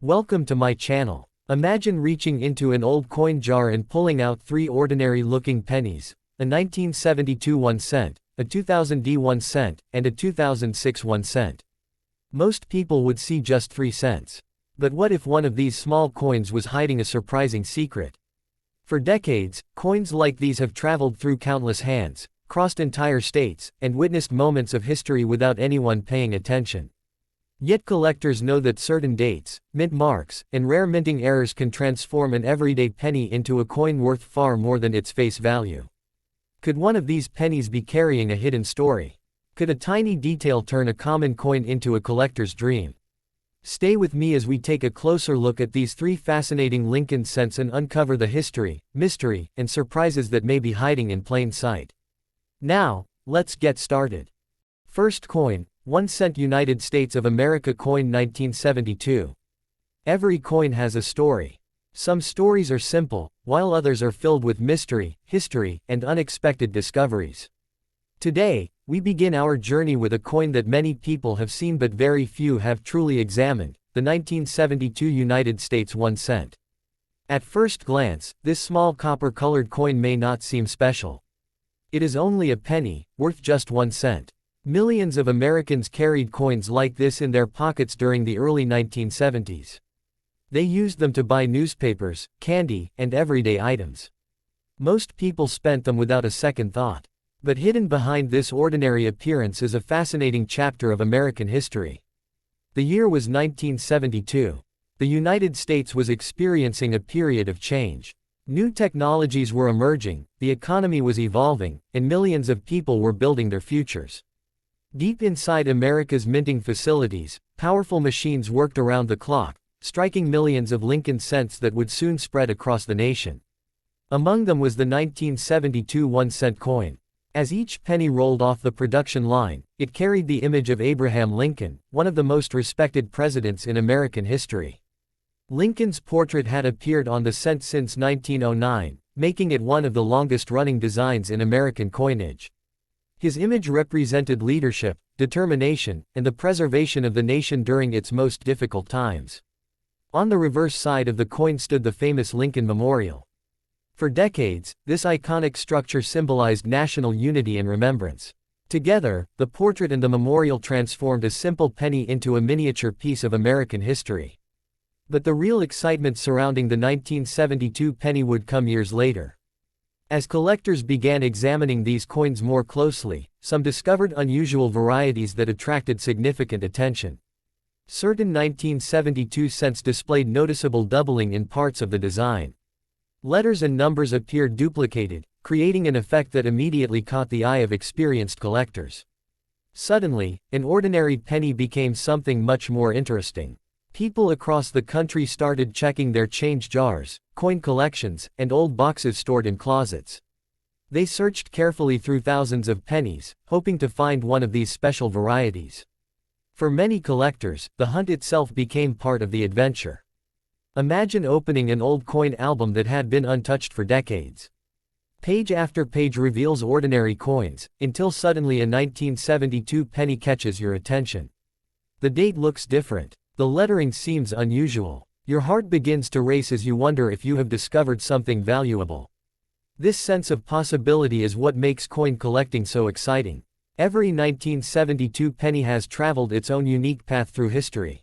Welcome to my channel. Imagine reaching into an old coin jar and pulling out three ordinary-looking pennies, a 1972 1 cent, a 2000 1 cent, and a 2006 1 cent. Most people would see just 3 cents. But what if one of these small coins was hiding a surprising secret? For decades, coins like these have traveled through countless hands, crossed entire states, and witnessed moments of history without anyone paying attention. Yet collectors know that certain dates, mint marks, and rare minting errors can transform an everyday penny into a coin worth far more than its face value. Could one of these pennies be carrying a hidden story? Could a tiny detail turn a common coin into a collector's dream? Stay with me as we take a closer look at these three fascinating Lincoln cents and uncover the history, mystery, and surprises that may be hiding in plain sight. Now, let's get started. First coin, 1 cent United States of America coin 1972. Every coin has a story. Some stories are simple, while others are filled with mystery, history, and unexpected discoveries. Today, we begin our journey with a coin that many people have seen but very few have truly examined, the 1972 United States 1 cent. At first glance, this small copper-colored coin may not seem special. It is only a penny, worth just 1 cent. Millions of Americans carried coins like this in their pockets during the early 1970s. They used them to buy newspapers, candy, and everyday items. Most people spent them without a second thought. But hidden behind this ordinary appearance is a fascinating chapter of American history. The year was 1972. The United States was experiencing a period of change. New technologies were emerging, the economy was evolving, and millions of people were building their futures. Deep inside America's minting facilities, powerful machines worked around the clock, striking millions of Lincoln cents that would soon spread across the nation. Among them was the 1972 1 cent coin. As each penny rolled off the production line, it carried the image of Abraham Lincoln, one of the most respected presidents in American history. Lincoln's portrait had appeared on the cent since 1909, making it one of the longest-running designs in American coinage. His image represented leadership, determination, and the preservation of the nation during its most difficult times. On the reverse side of the coin stood the famous Lincoln Memorial. For decades, this iconic structure symbolized national unity and remembrance. Together, the portrait and the memorial transformed a simple penny into a miniature piece of American history. But the real excitement surrounding the 1972 penny would come years later. As collectors began examining these coins more closely, some discovered unusual varieties that attracted significant attention. Certain 1972 cents displayed noticeable doubling in parts of the design. Letters and numbers appeared duplicated, creating an effect that immediately caught the eye of experienced collectors. Suddenly, an ordinary penny became something much more interesting. People across the country started checking their change jars, coin collections, and old boxes stored in closets. They searched carefully through thousands of pennies, hoping to find one of these special varieties. For many collectors, the hunt itself became part of the adventure. Imagine opening an old coin album that had been untouched for decades. Page after page reveals ordinary coins, until suddenly a 1972 penny catches your attention. The date looks different. The lettering seems unusual. Your heart begins to race as you wonder if you have discovered something valuable. This sense of possibility is what makes coin collecting so exciting. Every 1972 penny has traveled its own unique path through history.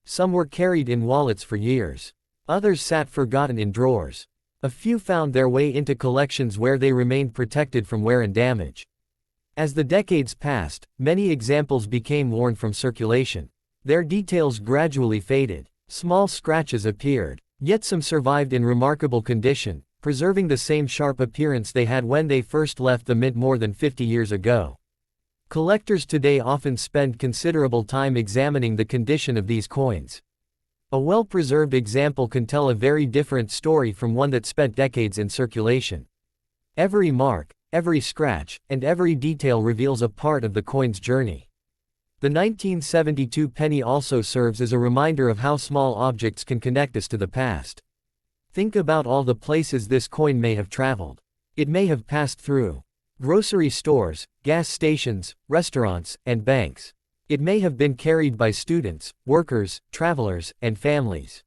Some were carried in wallets for years. Others sat forgotten in drawers. A few found their way into collections where they remained protected from wear and damage. As the decades passed, many examples became worn from circulation. Their details gradually faded. Small scratches appeared, yet some survived in remarkable condition, preserving the same sharp appearance they had when they first left the mint more than 50 years ago. Collectors today often spend considerable time examining the condition of these coins. A well-preserved example can tell a very different story from one that spent decades in circulation. Every mark, every scratch, and every detail reveals a part of the coin's journey. The 1972 penny also serves as a reminder of how small objects can connect us to the past. Think about all the places this coin may have traveled. It may have passed through grocery stores, gas stations, restaurants, and banks. It may have been carried by students, workers, travelers, and families.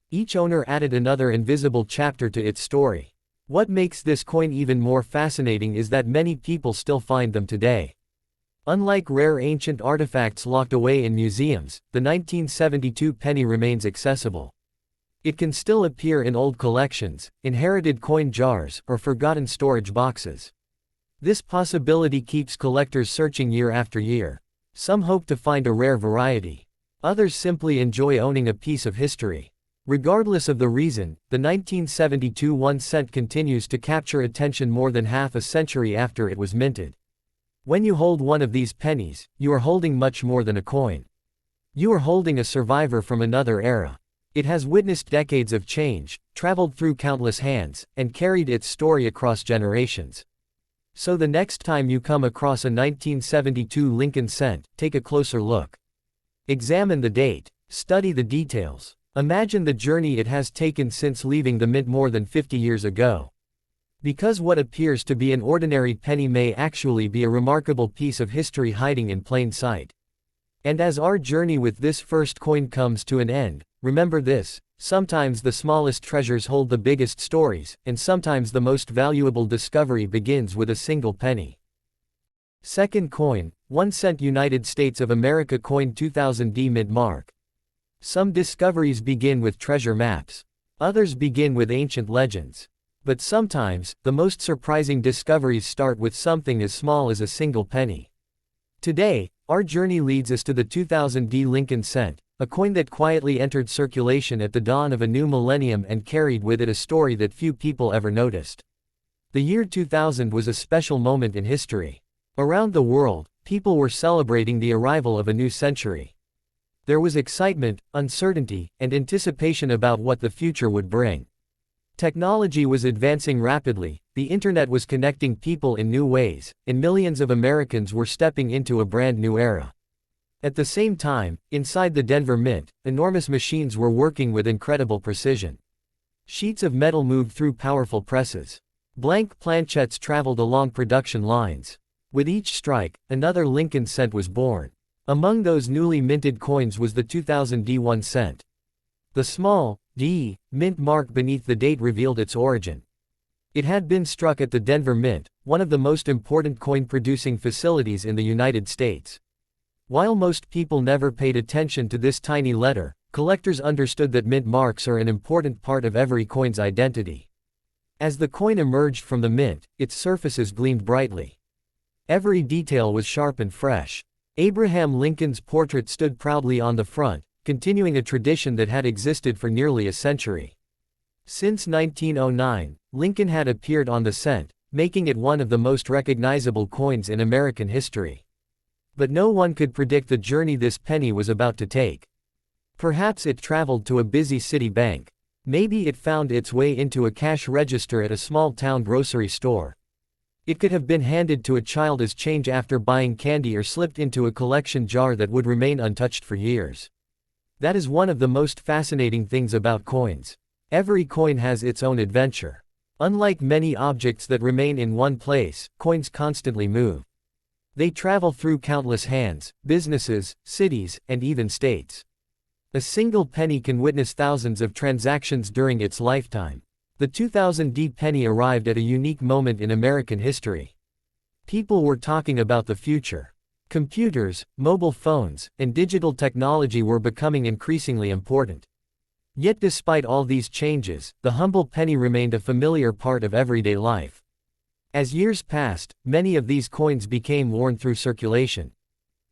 Each owner added another invisible chapter to its story. What makes this coin even more fascinating is that many people still find them today. Unlike rare ancient artifacts locked away in museums, the 1972 penny remains accessible. It can still appear in old collections, inherited coin jars, or forgotten storage boxes. This possibility keeps collectors searching year after year. Some hope to find a rare variety. Others simply enjoy owning a piece of history. Regardless of the reason, the 1972 1-cent continues to capture attention more than half a century after it was minted. When you hold one of these pennies, you are holding much more than a coin. You are holding a survivor from another era. It has witnessed decades of change, traveled through countless hands, and carried its story across generations. So the next time you come across a 1972 Lincoln cent, take a closer look. Examine the date. Study the details. Imagine the journey it has taken since leaving the mint more than 50 years ago. Because what appears to be an ordinary penny may actually be a remarkable piece of history hiding in plain sight. And as our journey with this first coin comes to an end, remember this: sometimes the smallest treasures hold the biggest stories, and sometimes the most valuable discovery begins with a single penny. Second coin, 1 cent United States of America coin 2000D mint mark. Some discoveries begin with treasure maps. Others begin with ancient legends. But sometimes, the most surprising discoveries start with something as small as a single penny. Today, our journey leads us to the 2000D Lincoln cent, a coin that quietly entered circulation at the dawn of a new millennium and carried with it a story that few people ever noticed. The year 2000 was a special moment in history. Around the world, people were celebrating the arrival of a new century. There was excitement, uncertainty, and anticipation about what the future would bring. Technology was advancing rapidly, the internet was connecting people in new ways, and millions of Americans were stepping into a brand new era. At the same time, inside the Denver Mint, enormous machines were working with incredible precision. Sheets of metal moved through powerful presses. Blank planchettes traveled along production lines. With each strike, another Lincoln cent was born. Among those newly minted coins was the 2000D 1 cent. The small D mint mark beneath the date revealed its origin. It had been struck at the Denver Mint, one of the most important coin-producing facilities in the United States. While most people never paid attention to this tiny letter, collectors understood that mint marks are an important part of every coin's identity. As the coin emerged from the mint, its surfaces gleamed brightly. Every detail was sharp and fresh. Abraham Lincoln's portrait stood proudly on the front, continuing a tradition that had existed for nearly a century. Since 1909, Lincoln had appeared on the cent, making it one of the most recognizable coins in American history. But no one could predict the journey this penny was about to take. Perhaps it traveled to a busy city bank. Maybe it found its way into a cash register at a small-town grocery store. It could have been handed to a child as change after buying candy or slipped into a collection jar that would remain untouched for years. That is one of the most fascinating things about coins. Every coin has its own adventure. Unlike many objects that remain in one place, coins constantly move. They travel through countless hands, businesses, cities, and even states. A single penny can witness thousands of transactions during its lifetime. The 2000D penny arrived at a unique moment in American history. People were talking about the future. Computers, mobile phones, and digital technology were becoming increasingly important. Yet despite all these changes, the humble penny remained a familiar part of everyday life. As years passed, many of these coins became worn through circulation.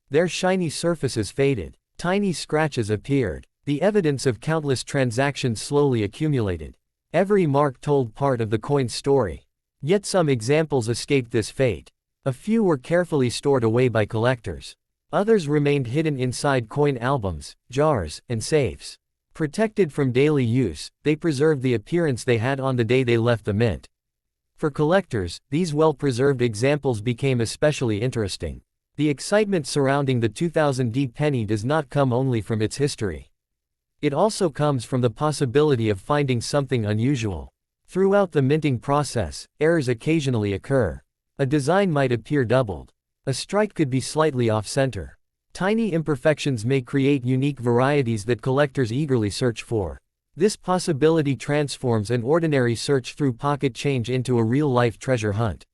Their shiny surfaces faded. Tiny scratches appeared. The evidence of countless transactions slowly accumulated. Every mark told part of the coin's story. Yet some examples escaped this fate. A few were carefully stored away by collectors. Others remained hidden inside coin albums, jars, and safes. Protected from daily use, they preserved the appearance they had on the day they left the mint. For collectors, these well-preserved examples became especially interesting. The excitement surrounding the 2000D penny does not come only from its history. It also comes from the possibility of finding something unusual. Throughout the minting process, errors occasionally occur. A design might appear doubled. A strike could be slightly off-center. Tiny imperfections may create unique varieties that collectors eagerly search for. This possibility transforms an ordinary search through pocket change into a real-life treasure hunt.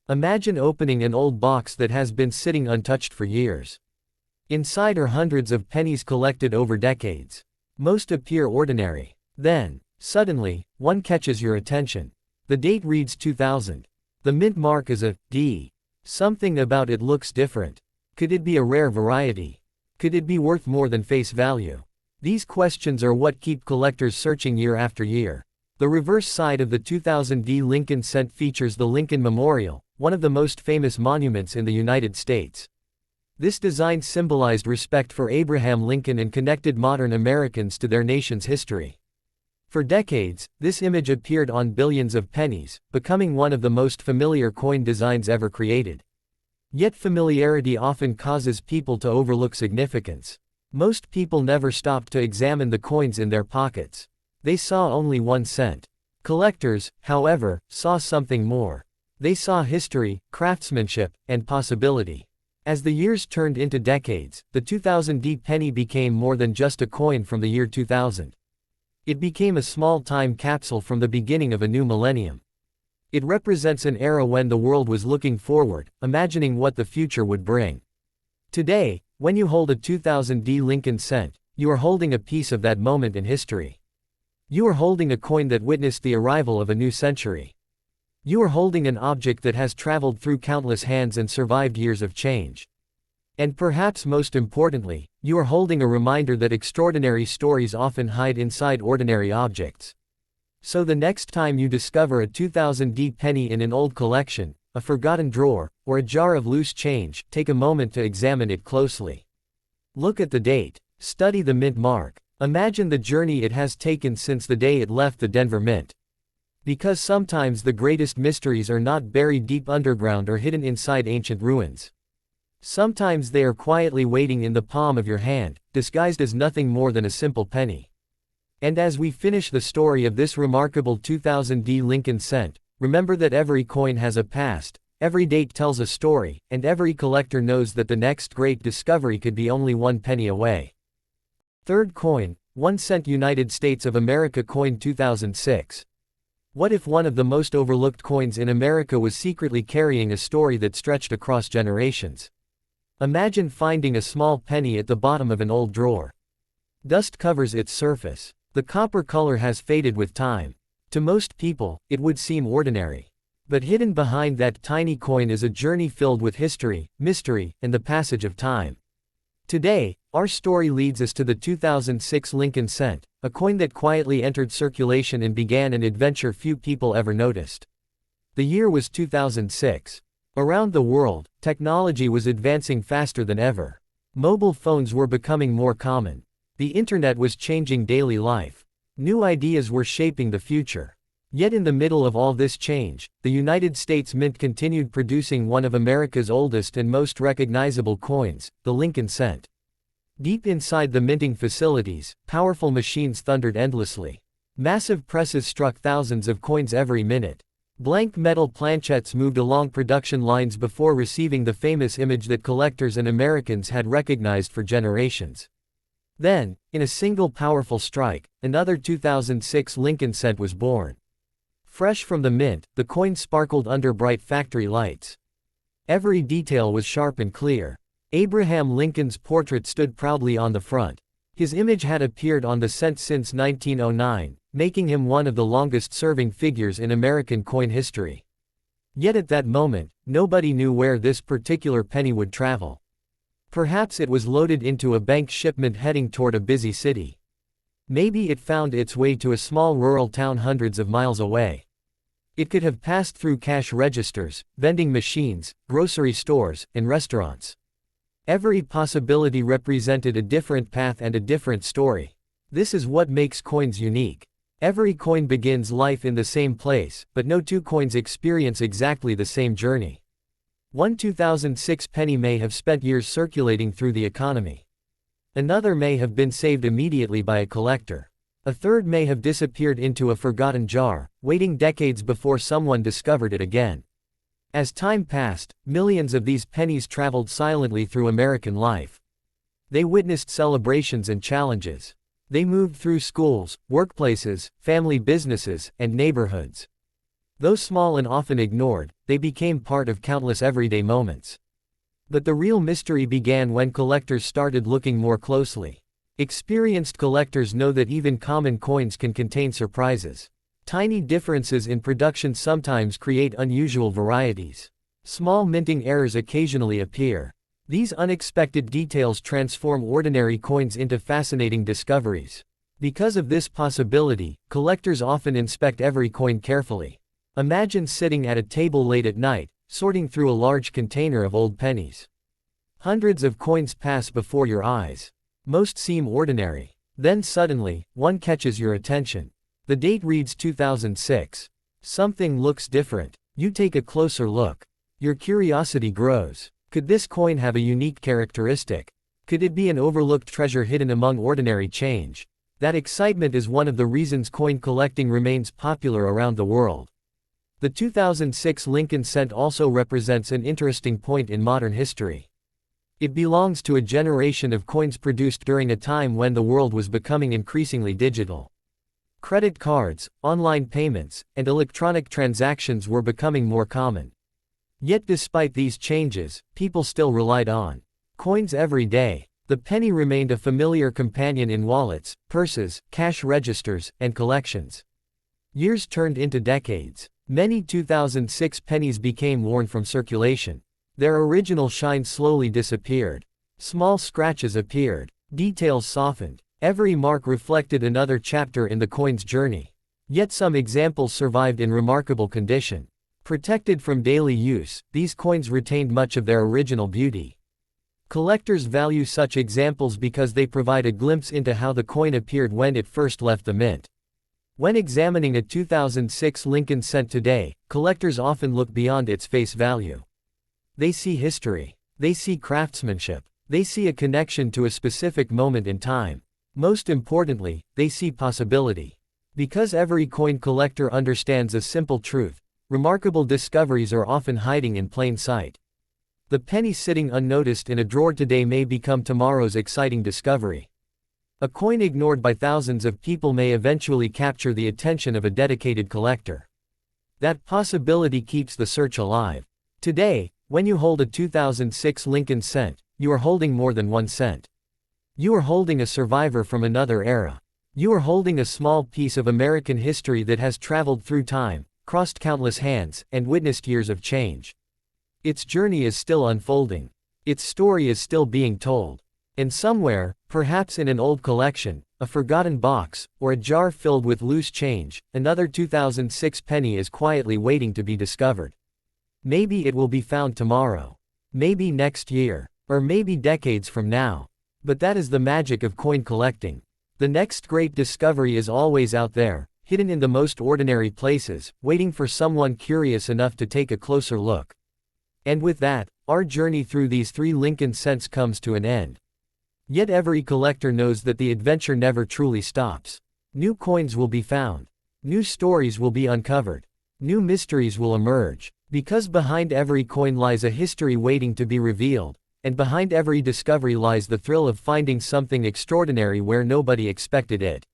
Imagine opening an old box that has been sitting untouched for years. Inside are hundreds of pennies collected over decades. Most appear ordinary. Then, suddenly, one catches your attention. The date reads 2000. The mint mark is a D. Something about it looks different. Could it be a rare variety? Could it be worth more than face value? These questions are what keep collectors searching year after year. The reverse side of the 2000 D Lincoln cent features the Lincoln Memorial, one of the most famous monuments in the United States. This design symbolized respect for Abraham Lincoln and connected modern Americans to their nation's history. For decades, this image appeared on billions of pennies, becoming one of the most familiar coin designs ever created. Yet familiarity often causes people to overlook significance. Most people never stopped to examine the coins in their pockets. They saw only 1 cent. Collectors, however, saw something more. They saw history, craftsmanship, and possibility. As the years turned into decades, the 2000 D penny became more than just a coin from the year 2000. It became a small time capsule from the beginning of a new millennium. It represents an era when the world was looking forward, imagining what the future would bring. Today, when you hold a 2000 D Lincoln cent, you are holding a piece of that moment in history. You are holding a coin that witnessed the arrival of a new century. You are holding an object that has traveled through countless hands and survived years of change. And perhaps most importantly, you are holding a reminder that extraordinary stories often hide inside ordinary objects. So the next time you discover a 2000 D penny in an old collection, a forgotten drawer, or a jar of loose change, take a moment to examine it closely. Look at the date. Study the mint mark. Imagine the journey it has taken since the day it left the Denver Mint. Because sometimes the greatest mysteries are not buried deep underground or hidden inside ancient ruins. Sometimes they are quietly waiting in the palm of your hand, disguised as nothing more than a simple penny. And as we finish the story of this remarkable 2000 D Lincoln cent, remember that every coin has a past, every date tells a story, and every collector knows that the next great discovery could be only 1 penny away. Third coin, 1 cent United States of America coin 2006. What if one of the most overlooked coins in America was secretly carrying a story that stretched across generations? Imagine finding a small penny at the bottom of an old drawer. Dust covers its surface. The copper color has faded with time. To most people, it would seem ordinary. But hidden behind that tiny coin is a journey filled with history, mystery, and the passage of time. Today, our story leads us to the 2006 Lincoln cent, a coin that quietly entered circulation and began an adventure few people ever noticed. The year was 2006. Around the world, technology was advancing faster than ever. Mobile phones were becoming more common. The internet was changing daily life. New ideas were shaping the future. Yet in the middle of all this change, the United States Mint continued producing one of America's oldest and most recognizable coins, the Lincoln cent. Deep inside the minting facilities, powerful machines thundered endlessly. Massive presses struck thousands of coins every minute. Blank metal planchettes moved along production lines before receiving the famous image that collectors and Americans had recognized for generations. Then, in a single powerful strike, another 2006 Lincoln cent was born. Fresh from the mint, the coin sparkled under bright factory lights. Every detail was sharp and clear. Abraham Lincoln's portrait stood proudly on the front. His image had appeared on the cent since 1909, making him one of the longest-serving figures in American coin history. Yet at that moment, nobody knew where this particular penny would travel. Perhaps it was loaded into a bank shipment heading toward a busy city. Maybe it found its way to a small rural town hundreds of miles away. It could have passed through cash registers, vending machines, grocery stores, and restaurants. Every possibility represented a different path and a different story. This is what makes coins unique. Every coin begins life in the same place, but no two coins experience exactly the same journey. One 2006 penny may have spent years circulating through the economy. Another may have been saved immediately by a collector. A third may have disappeared into a forgotten jar, waiting decades before someone discovered it again. As time passed, millions of these pennies traveled silently through American life. They witnessed celebrations and challenges. They moved through schools, workplaces, family businesses, and neighborhoods. Though small and often ignored, they became part of countless everyday moments. But the real mystery began when collectors started looking more closely. Experienced collectors know that even common coins can contain surprises. Tiny differences in production sometimes create unusual varieties. Small minting errors occasionally appear. These unexpected details transform ordinary coins into fascinating discoveries. Because of this possibility, collectors often inspect every coin carefully. Imagine sitting at a table late at night, sorting through a large container of old pennies. Hundreds of coins pass before your eyes. Most seem ordinary. Then suddenly, one catches your attention. The date reads 2006. Something looks different. You take a closer look. Your curiosity grows. Could this coin have a unique characteristic? Could it be an overlooked treasure hidden among ordinary change? That excitement is one of the reasons coin collecting remains popular around the world. The 2006 Lincoln cent also represents an interesting point in modern history. It belongs to a generation of coins produced during a time when the world was becoming increasingly digital. Credit cards, online payments, and electronic transactions were becoming more common. Yet despite these changes, people still relied on coins every day. The penny remained a familiar companion in wallets, purses, cash registers, and collections. Years turned into decades. Many 2006 pennies became worn from circulation. Their original shine slowly disappeared. Small scratches appeared. Details softened. Every mark reflected another chapter in the coin's journey. Yet some examples survived in remarkable condition. Protected from daily use, these coins retained much of their original beauty. Collectors value such examples because they provide a glimpse into how the coin appeared when it first left the mint. When examining a 2006 Lincoln cent today, collectors often look beyond its face value. They see history. They see craftsmanship. They see a connection to a specific moment in time. Most importantly, they see possibility. Because every coin collector understands a simple truth, remarkable discoveries are often hiding in plain sight. The penny sitting unnoticed in a drawer today may become tomorrow's exciting discovery. A coin ignored by thousands of people may eventually capture the attention of a dedicated collector. That possibility keeps the search alive. Today, when you hold a 2006 Lincoln cent, you are holding more than one cent. You are holding a survivor from another era. You are holding a small piece of American history that has traveled through time, crossed countless hands, and witnessed years of change. Its journey is still unfolding. Its story is still being told. And somewhere, perhaps in an old collection, a forgotten box, or a jar filled with loose change, another 2006 penny is quietly waiting to be discovered. Maybe it will be found tomorrow. Maybe next year. Or maybe decades from now. But that is the magic of coin collecting. The next great discovery is always out there, hidden in the most ordinary places, waiting for someone curious enough to take a closer look. And with that, our journey through these 3 Lincoln cents comes to an end. Yet every collector knows that the adventure never truly stops. New coins will be found. New stories will be uncovered. New mysteries will emerge. Because behind every coin lies a history waiting to be revealed, and behind every discovery lies the thrill of finding something extraordinary where nobody expected it.